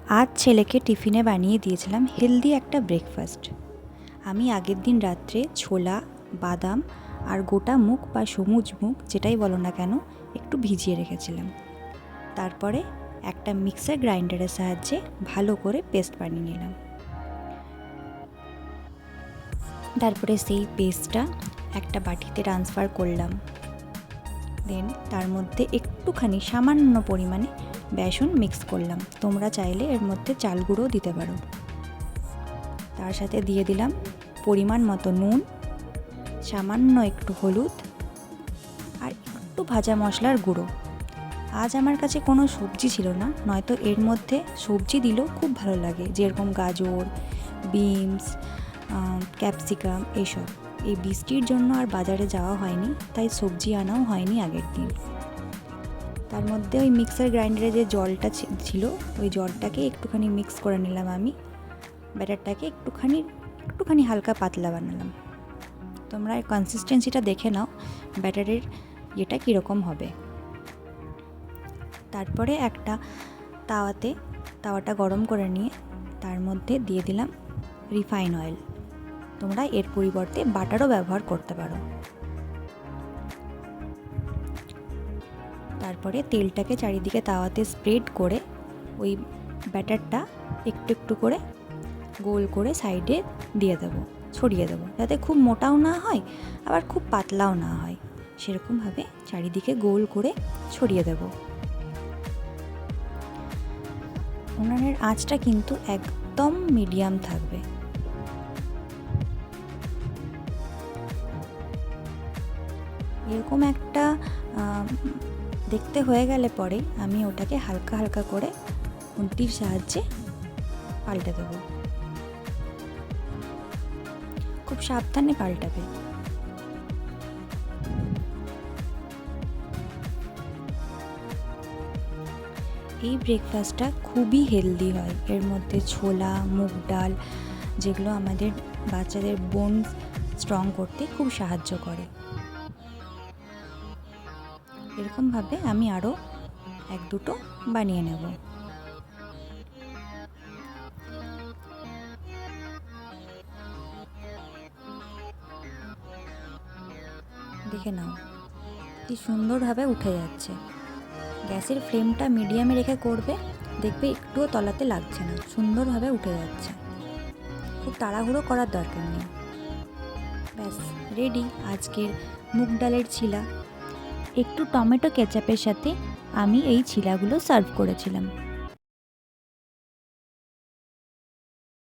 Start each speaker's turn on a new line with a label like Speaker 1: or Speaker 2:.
Speaker 1: আজ ছেলেকে টিফিনে বানিয়ে দিয়েছিলাম হেলদি একটা ব্রেকফাস্ট। আমি আগের দিন রাত্রে ছোলা, বাদাম আর গোটা মুগ বা সবুজ মুগ যেটাই বলো না কেন একটু ভিজিয়ে রেখেছিলাম। তারপরে একটা মিক্সার গ্রাইন্ডারের সাহায্যে ভালো করে পেস্ট বানিয়ে নিলাম। তারপরে সেই পেস্টটা একটা বাটিতে ট্রান্সফার করলাম। দেন তার মধ্যে একটুখানি সামান্য পরিমাণে বেসন মিক্স করলাম। তোমরা চাইলে এর মধ্যে চাল গুঁড়োও দিতে পারো। তার সাথে দিয়ে দিলাম পরিমাণ মতো নুন, সামান্য একটু হলুদ আর একটু ভাজা মশলার গুঁড়ো। আজ আমার কাছে কোনো সবজি ছিল না, নয়তো এর মধ্যে সবজি দিলেও খুব ভালো লাগে, যেরকম গাজর, বিনস, ক্যাপসিকাম এসব। এই বৃষ্টির জন্য আর বাজারে যাওয়া হয়নি, তাই সবজি আনাও হয়নি আগের দিন। তার মধ্যে ওই মিক্সার গ্রাইন্ডারে যে জলটা ছিল ওই জলটাকে একটুখানি মিক্স করে নিলাম আমি। ব্যাটারটাকে একটুখানি হালকা পাতলা বানালাম। তোমরা এই কনসিস্টেন্সিটা দেখে নাও ব্যাটারের এটা কীরকম হবে। তারপরে একটা তাওয়াটা গরম করে নিয়ে তার মধ্যে দিয়ে দিলাম রিফাইন অয়েল। তোমরা এর পরিবর্তে বাটারও ব্যবহার করতে পারো। তারপরে তেলটাকে চারিদিকে তাওয়াতে স্প্রেড করে ওই ব্যাটারটা একটু একটু করে গোল করে সাইডে দিয়ে দেবো, ছড়িয়ে দেবো, যাতে খুব মোটাও না হয় আবার খুব পাতলাও না হয়। সেরকমভাবে চারিদিকে গোল করে ছড়িয়ে দেব। উনানের আঁচটা কিন্তু একদম মিডিয়াম থাকবে। এরকম একটা দেখতে হয়ে গেলে পরে আমি ওটাকে হালকা হালকা করে খুন্তির সাহায্যে পাল্টে দেব। খুব সাবধানে পাল্টাবে। এই ব্রেকফাস্টটা খুবই হেলদি হয়। এর মধ্যে ছোলা, মুগ ডাল, যেগুলো আমাদের বাচ্চাদের বোন স্ট্রং করতে খুব সাহায্য করে। এরকমভাবে আমি আরও এক দুটো বানিয়ে নেব। দেখে নাও কি সুন্দরভাবে উঠে যাচ্ছে। গ্যাসের ফ্লেমটা মিডিয়ামে রেখে করবে, দেখবে একটুও তলাতে লাগছে না, সুন্দরভাবে উঠে যাচ্ছে। খুব তাড়াহুড়ো করার দরকার নেই। ব্যাস রেডি আজকের মুগ ডালের ছিলা। একটু টমেটো কেচাপের সাথে আমি এই ছিলাগুলো সার্ভ করেছিলাম।